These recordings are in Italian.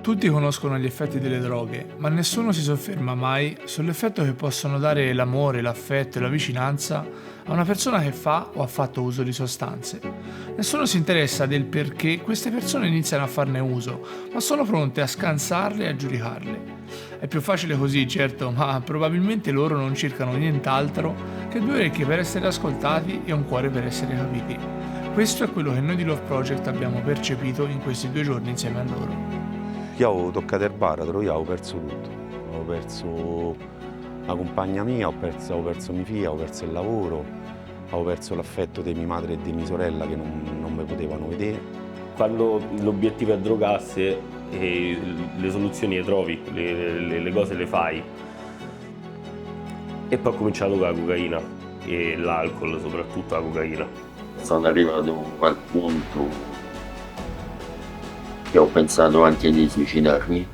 Tutti conoscono gli effetti delle droghe, ma nessuno si sofferma mai sull'effetto che possono dare l'amore, l'affetto e la vicinanza a una persona che fa o ha fatto uso di sostanze. Nessuno si interessa del perché queste persone iniziano a farne uso, ma sono pronte a scansarle e a giudicarle. È più facile così, certo, ma probabilmente loro non cercano nient'altro che due orecchie per essere ascoltati e un cuore per essere capiti. Questo è quello che noi di Love Project abbiamo percepito in questi 2 giorni insieme a loro. Io avevo toccato il baratro, io avevo perso tutto. Avevo perso la compagna mia, avevo perso mia figlia, avevo perso il lavoro, avevo perso l'affetto di mia madre e di mia sorella che non mi potevano vedere. Quando l'obiettivo è drogarsi, le soluzioni le trovi, le cose le fai. E poi ho cominciato con la cocaina e l'alcol, soprattutto la cocaina. Sono arrivato al punto che ho pensato anche di suicidarmi,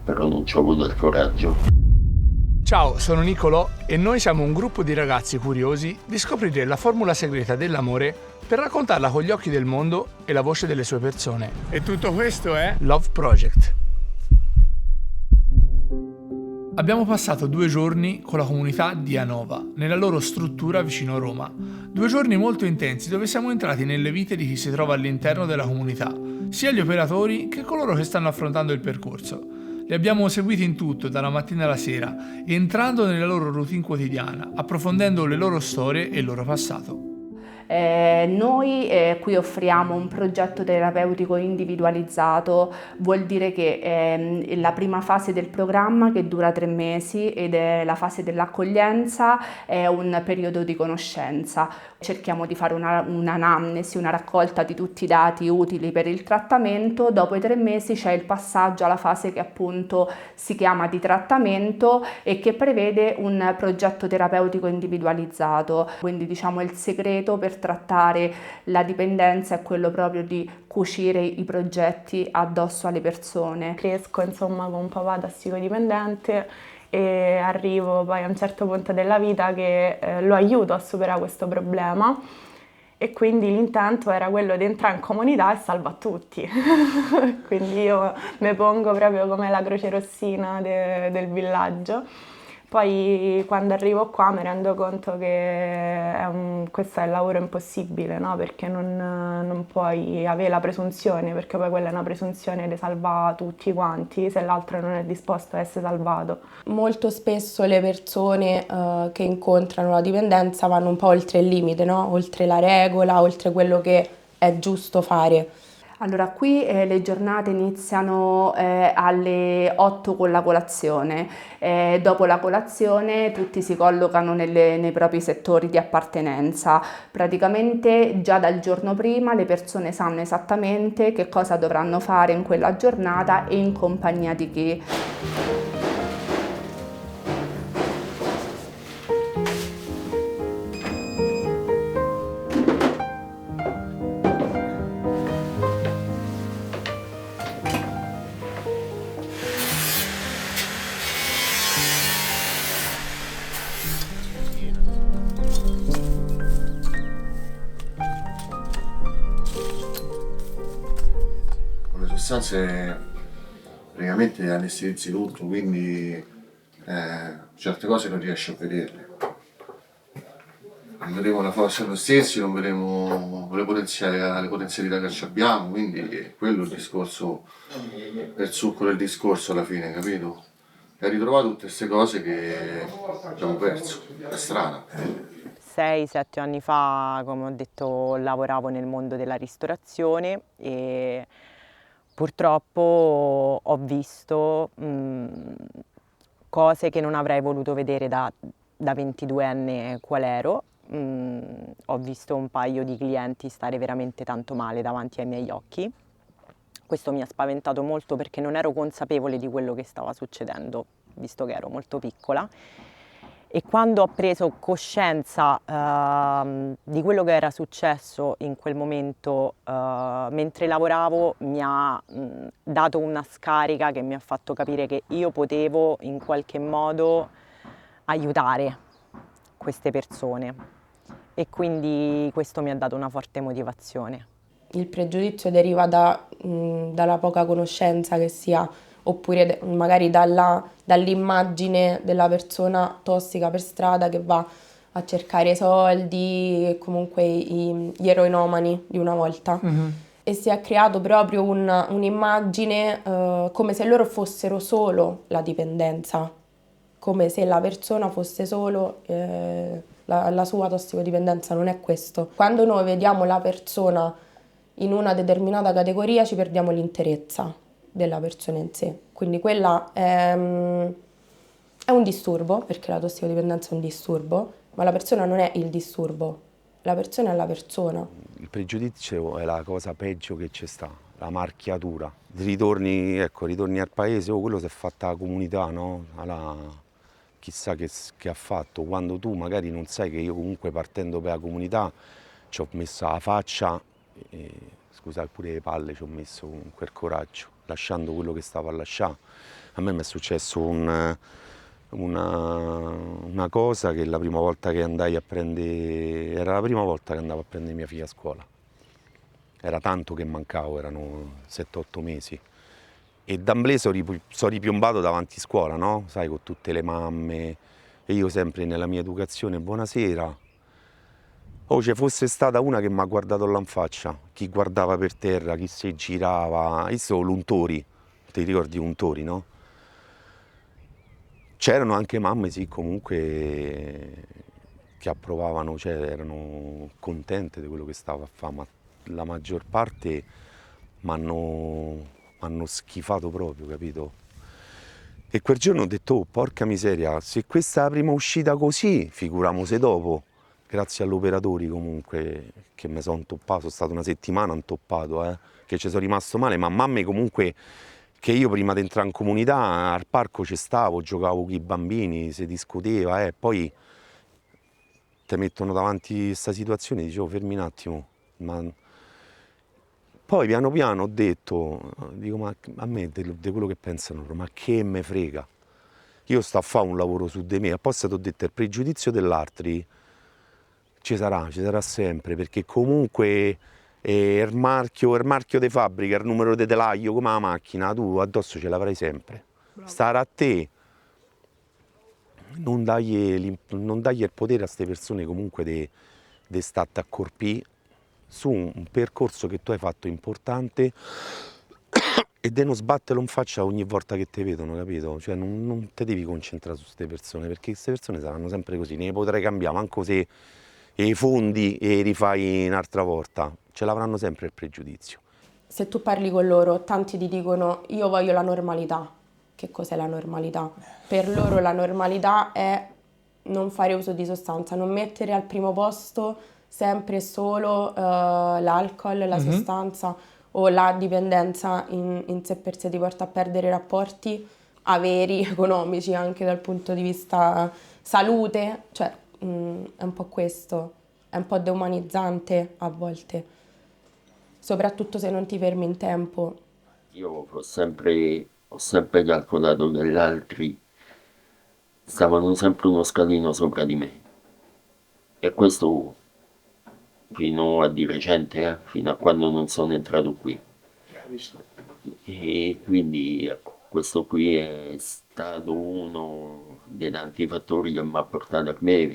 però non ci ho avuto il coraggio. Ciao, sono Nicolò e noi siamo un gruppo di ragazzi curiosi di scoprire la formula segreta dell'amore per raccontarla con gli occhi del mondo e la voce delle sue persone. E tutto questo è Love Project. Abbiamo passato 2 giorni con la comunità di Anova, nella loro struttura vicino a Roma. 2 giorni molto intensi dove siamo entrati nelle vite di chi si trova all'interno della comunità, sia gli operatori che coloro che stanno affrontando il percorso. Li abbiamo seguiti in tutto, dalla mattina alla sera, entrando nella loro routine quotidiana, approfondendo le loro storie e il loro passato. Noi qui offriamo un progetto terapeutico individualizzato, vuol dire che la prima fase del programma, che dura 3 mesi, ed è la fase dell'accoglienza, è un periodo di conoscenza. Cerchiamo di fare un'anamnesi, una raccolta di tutti i dati utili per il trattamento. Dopo i 3 mesi c'è il passaggio alla fase che appunto si chiama di trattamento e che prevede un progetto terapeutico individualizzato. Quindi diciamo il segreto per trattare la dipendenza è quello proprio di cucire i progetti addosso alle persone. Cresco insomma con un papà tossicodipendente e arrivo poi a un certo punto della vita che lo aiuto a superare questo problema e quindi l'intento era quello di entrare in comunità e salvare tutti. Quindi io mi pongo proprio come la croce rossina del villaggio. Poi quando arrivo qua mi rendo conto che questo è il lavoro impossibile, no? Perché non puoi avere la presunzione, perché poi quella è una presunzione di salvare tutti quanti se l'altro non è disposto a essere salvato. Molto spesso le persone che incontrano la dipendenza vanno un po' oltre il limite, no? Oltre la regola, oltre quello che è giusto fare. Allora, qui le giornate iniziano alle 8 con la colazione. Dopo la colazione tutti si collocano nei propri settori di appartenenza. Praticamente già dal giorno prima le persone sanno esattamente che cosa dovranno fare in quella giornata e in compagnia di chi. Le sostanze praticamente anestetizzi tutto, quindi certe cose non riesci a vederle. Non vedremo la forza noi stessi, non vedremo le potenzialità che abbiamo, quindi quello è il discorso, è il succo del discorso alla fine, capito? E ritrovato tutte queste cose che abbiamo perso, è strana. 6-7 anni fa, come ho detto, lavoravo nel mondo della ristorazione e purtroppo ho visto cose che non avrei voluto vedere da 22enne qual ero. Ho visto un paio di clienti stare veramente tanto male davanti ai miei occhi. Questo mi ha spaventato molto perché non ero consapevole di quello che stava succedendo, visto che ero molto piccola. E quando ho preso coscienza di quello che era successo in quel momento, mentre lavoravo, mi ha dato una scarica che mi ha fatto capire che io potevo in qualche modo aiutare queste persone. E quindi questo mi ha dato una forte motivazione. il pregiudizio deriva dalla poca conoscenza che si ha, oppure magari dall'immagine della persona tossica per strada che va a cercare soldi, comunque gli eroinomani di una volta. E si è creato proprio un'immagine come se loro fossero solo la dipendenza, come se la persona fosse solo la sua tossicodipendenza. Non è questo. Quando noi vediamo la persona in una determinata categoria ci perdiamo l'interezza della persona in sé, quindi quella è un disturbo, perché la tossicodipendenza è un disturbo, ma la persona non è il disturbo, la persona è la persona. Il pregiudizio è la cosa peggio che c'è sta, la marchiatura. Ritorni al paese, quello si è fatta la comunità, no? Chissà che ha fatto, quando tu magari non sai che io comunque partendo per la comunità ci ho messo la faccia, scusate pure le palle ci ho messo comunque il coraggio, lasciando quello che stavo a lasciare. A me mi è successo una cosa che la prima volta che andai a prendere, era la prima volta che andavo a prendere mia figlia a scuola. Era tanto che mancavo, erano 7-8 mesi. E d'amblè sono ripiombato davanti a scuola, no? Sai, con tutte le mamme, e io sempre nella mia educazione, buonasera. Oh, ci fosse stata una che mi ha guardato là in faccia, chi guardava per terra, chi si girava, io sono l'untori, ti ricordi untori, no? C'erano anche mamme, sì, comunque, che approvavano, cioè erano contente di quello che stavo a fare, ma la maggior parte m'hanno schifato proprio, capito? E quel giorno ho detto, oh, porca miseria, se questa è la prima uscita così, figuriamoci dopo. Grazie agli operatori comunque che mi sono intoppato, sono stato una settimana intoppato, che ci sono rimasto male, ma mamme comunque che io prima di entrare in comunità al parco ci stavo, giocavo con i bambini, si discuteva, poi ti mettono davanti a questa situazione e dicevo fermi un attimo, ma poi piano piano ho detto, dico ma a me di quello che pensano loro, ma che me frega, io sto a fare un lavoro su di me, apposta ti ho detto il pregiudizio dell'altri ci sarà sempre, perché comunque il marchio di fabbrica, il numero di telaio, come la macchina, tu addosso ce l'avrai sempre. Bravo. Stare a te, non dagli il potere a queste persone comunque di starti a colpire su un percorso che tu hai fatto importante e di non sbatterlo in faccia ogni volta che ti vedono, capito? Cioè non ti devi concentrare su queste persone, perché queste persone saranno sempre così, ne potrai cambiare, manco se i fondi e rifai un'altra volta, ce l'avranno sempre il pregiudizio. Se tu parli con loro, tanti ti dicono io voglio la normalità. Che cos'è la normalità? Per loro la normalità è non fare uso di sostanza, non mettere al primo posto sempre e solo l'alcol, la sostanza o la dipendenza in sé per sé ti porta a perdere rapporti averi, economici, anche dal punto di vista salute, cioè è un po' questo, è un po' deumanizzante a volte, soprattutto se non ti fermi in tempo. Io ho sempre calcolato che gli altri stavano sempre uno scalino sopra di me. E questo fino a di recente, fino a quando non sono entrato qui. E quindi ecco, questo qui è stato uno dei tanti fattori che mi ha portato a me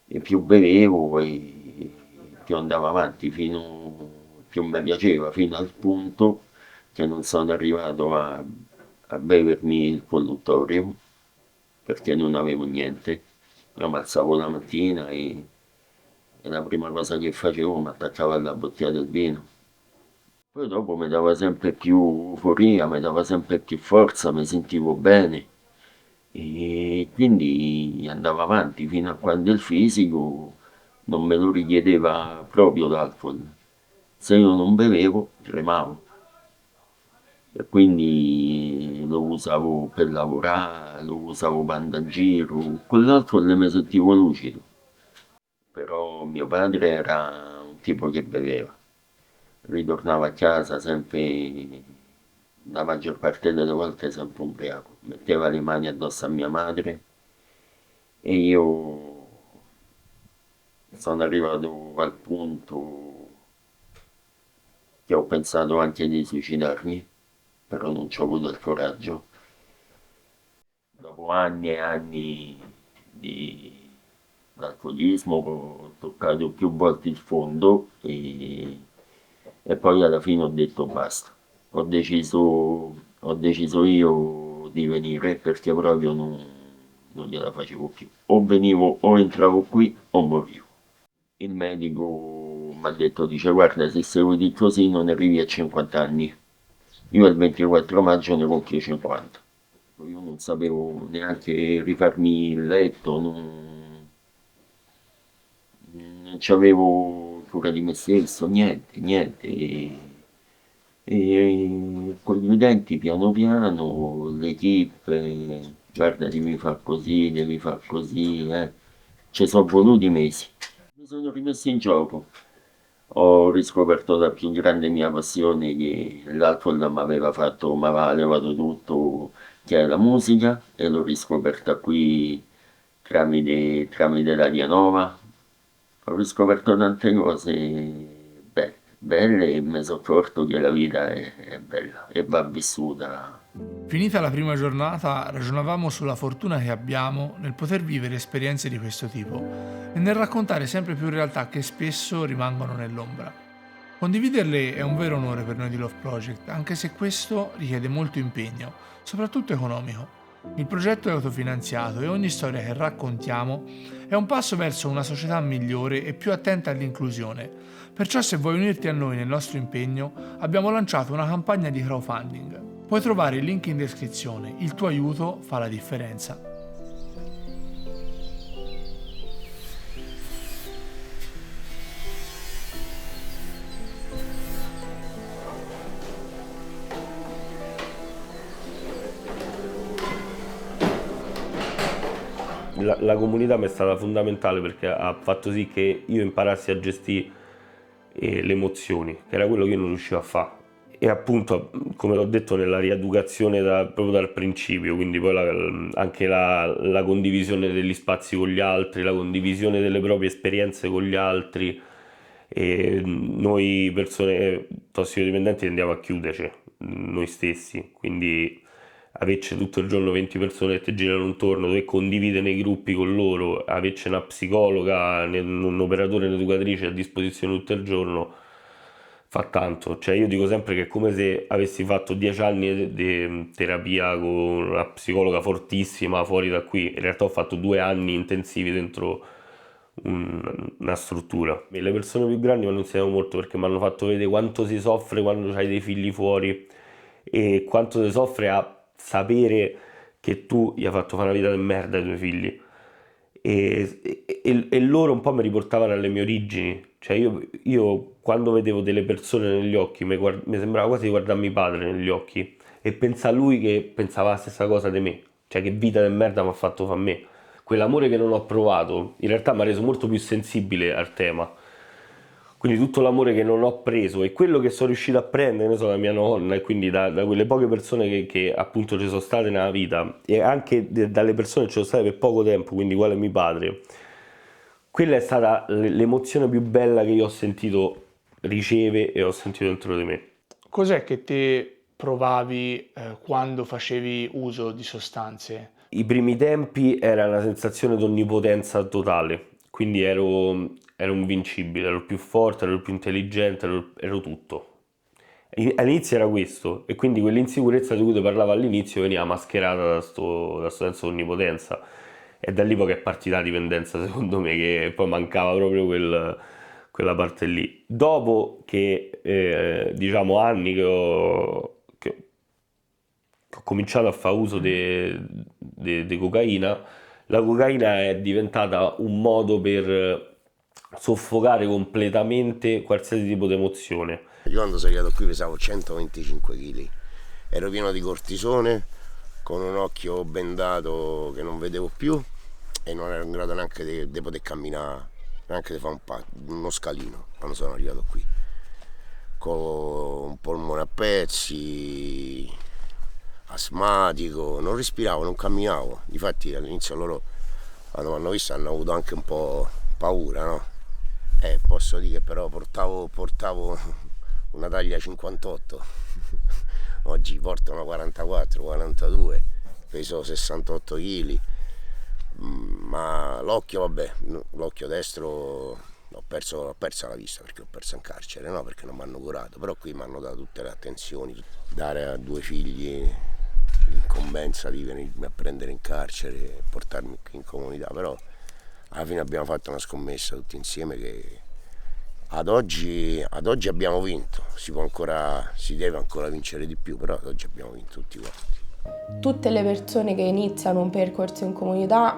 e più bevevo e più andavo avanti, più mi piaceva, fino al punto che non sono arrivato a bevermi il colluttorio perché non avevo niente. Io mi alzavo la mattina e la prima cosa che facevo mi attaccavo alla bottiglia del vino. Poi dopo mi dava sempre più euforia, mi dava sempre più forza, mi sentivo bene e quindi andavo avanti fino a quando il fisico non me lo richiedeva proprio l'alcol. Se io non bevevo, tremavo e quindi lo usavo per lavorare, lo usavo per andare in giro, con l'alcol mi sentivo lucido. Però mio padre era un tipo che beveva, ritornava a casa sempre, la maggior parte delle volte sempre ubriaco, metteva le mani addosso a mia madre e io sono arrivato al punto che ho pensato anche di suicidarmi, però non ci ho avuto il coraggio. Dopo anni e anni di alcolismo ho toccato più volte il fondo e poi alla fine ho detto basta. Ho deciso io di venire perché proprio non gliela facevo più. O venivo o entravo qui o morivo. Il medico mi ha detto, dice guarda, se segui così non arrivi a 50 anni. Io il 24 maggio ne compio 50. Io non sapevo neanche rifarmi il letto, non c'avevo cura di me stesso, niente. E con gli utenti piano piano, l'equipe, guarda devi far così, ci sono voluti mesi. Mi sono rimesso in gioco, ho riscoperto la più grande mia passione che l'alcol mi aveva levato tutto, che è la musica, e l'ho riscoperta qui tramite l'Aria Nova. Ho riscoperto tante cose belle e mi sono accorto che la vita è bella e va vissuta. Finita la prima giornata, ragionavamo sulla fortuna che abbiamo nel poter vivere esperienze di questo tipo e nel raccontare sempre più realtà che spesso rimangono nell'ombra. Condividerle è un vero onore per noi di Love Project, anche se questo richiede molto impegno, soprattutto economico. Il progetto è autofinanziato e ogni storia che raccontiamo è un passo verso una società migliore e più attenta all'inclusione. Perciò se vuoi unirti a noi nel nostro impegno, abbiamo lanciato una campagna di crowdfunding. Puoi trovare il link in descrizione, il tuo aiuto fa la differenza. La comunità mi è stata fondamentale perché ha fatto sì che io imparassi a gestire le emozioni, che era quello che io non riuscivo a fare. E appunto, come l'ho detto, nella rieducazione proprio dal principio, quindi poi anche la condivisione degli spazi con gli altri, la condivisione delle proprie esperienze con gli altri. E noi persone tossicodipendenti andiamo a chiuderci noi stessi, quindi averci tutto il giorno 20 persone che ti girano intorno, dove condivide nei gruppi con loro, averci una psicologa, un operatore, un'educatrice a disposizione tutto il giorno, fa tanto. Cioè io dico sempre che è come se avessi fatto 10 anni di terapia con una psicologa fortissima fuori da qui, in realtà ho fatto 2 anni intensivi dentro una struttura. E le persone più grandi mi hanno insegnato molto perché mi hanno fatto vedere quanto si soffre quando hai dei figli fuori e quanto si soffre a sapere che tu gli hai fatto fare una vita di merda ai tuoi figli e loro un po' mi riportavano alle mie origini, cioè io quando vedevo delle persone negli occhi mi sembrava quasi di guardarmi padre negli occhi e pensare a lui che pensava la stessa cosa di me, cioè che vita di merda mi ha fatto fare a me. Quell'amore che non ho provato in realtà mi ha reso molto più sensibile al tema. Quindi tutto l'amore che non ho preso e quello che sono riuscito a prendere, ne so, da mia nonna e quindi da quelle poche persone che appunto ci sono state nella vita e anche dalle persone che ci sono state per poco tempo, quindi quale mio padre, quella è stata l'emozione più bella che io ho sentito riceve e ho sentito dentro di me. Cos'è che te provavi quando facevi uso di sostanze? I primi tempi era una sensazione di onnipotenza totale, quindi ero invincibile, ero il più forte, ero il più intelligente, ero tutto. All'inizio era questo, e quindi quell'insicurezza di cui ti parlavo all'inizio veniva mascherata da sto senso di onnipotenza. È da lì poi che è partita la dipendenza, secondo me, che poi mancava proprio quella parte lì. Dopo che, diciamo, anni che ho cominciato a fare uso di cocaina, la cocaina è diventata un modo per soffocare completamente qualsiasi tipo di emozione. Io quando sono arrivato qui pesavo 125 kg, ero pieno di cortisone, con un occhio bendato che non vedevo più e non ero in grado neanche di poter camminare, neanche di fare uno scalino quando sono arrivato qui, con un polmone a pezzi, asmatico, non respiravo, non camminavo. Difatti all'inizio loro quando mi hanno visto hanno avuto anche un po' paura, no? Posso dire che però portavo una taglia 58, oggi portano 44, 42, peso 68 kg, ma l'occhio, vabbè, l'occhio destro ho perso la vista perché ho perso in carcere, no, perché non mi hanno curato, però qui mi hanno dato tutte le attenzioni, dare a 2 figli l'incombenza di venirmi a prendere in carcere e portarmi qui in comunità, però alla fine abbiamo fatto una scommessa tutti insieme che ad oggi abbiamo vinto, si deve ancora vincere di più, però ad oggi abbiamo vinto tutti quanti. Tutte le persone che iniziano un percorso in comunità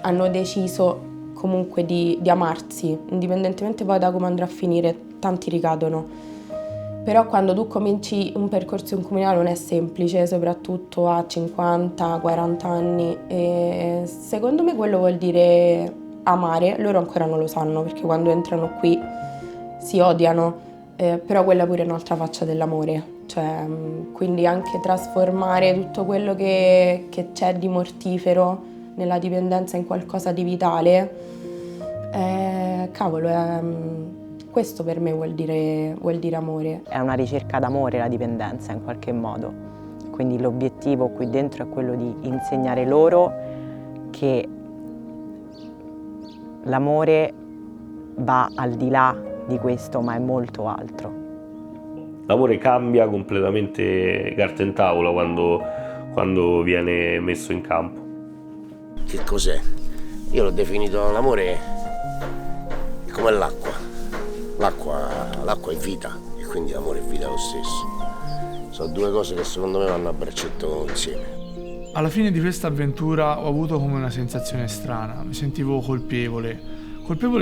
hanno deciso comunque di amarsi, indipendentemente poi da come andrà a finire, tanti ricadono. Però quando tu cominci un percorso in comunità non è semplice, soprattutto a 50, 40 anni, e secondo me quello vuol dire amare. Loro ancora non lo sanno perché quando entrano qui si odiano, però quella pure è un'altra faccia dell'amore, cioè, quindi anche trasformare tutto quello che c'è di mortifero nella dipendenza in qualcosa di vitale, questo per me vuol dire amore. È una ricerca d'amore la dipendenza in qualche modo, quindi l'obiettivo qui dentro è quello di insegnare loro che l'amore va al di là di questo, ma è molto altro. L'amore cambia completamente carta in tavola quando viene messo in campo. Che cos'è? Io l'ho definito l'amore come l'acqua. L'acqua è vita e quindi l'amore è vita lo stesso. Sono 2 cose che secondo me vanno a braccetto insieme. Alla fine di questa avventura ho avuto come una sensazione strana, mi sentivo colpevole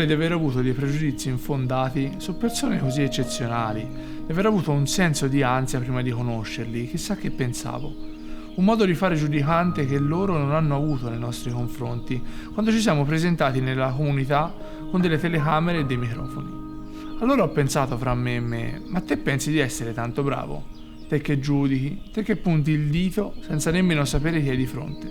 di aver avuto dei pregiudizi infondati su persone così eccezionali, di aver avuto un senso di ansia prima di conoscerli, chissà che pensavo. Un modo di fare giudicante che loro non hanno avuto nei nostri confronti quando ci siamo presentati nella comunità con delle telecamere e dei microfoni. Allora ho pensato fra me e me, ma te pensi di essere tanto bravo? Te che giudichi, te che punti il dito senza nemmeno sapere chi hai di fronte.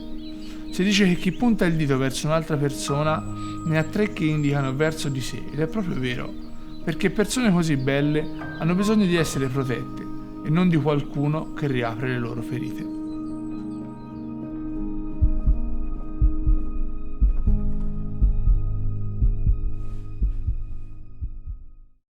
Si dice che chi punta il dito verso un'altra persona ne ha 3 che indicano verso di sé, ed è proprio vero, perché persone così belle hanno bisogno di essere protette e non di qualcuno che riapre le loro ferite.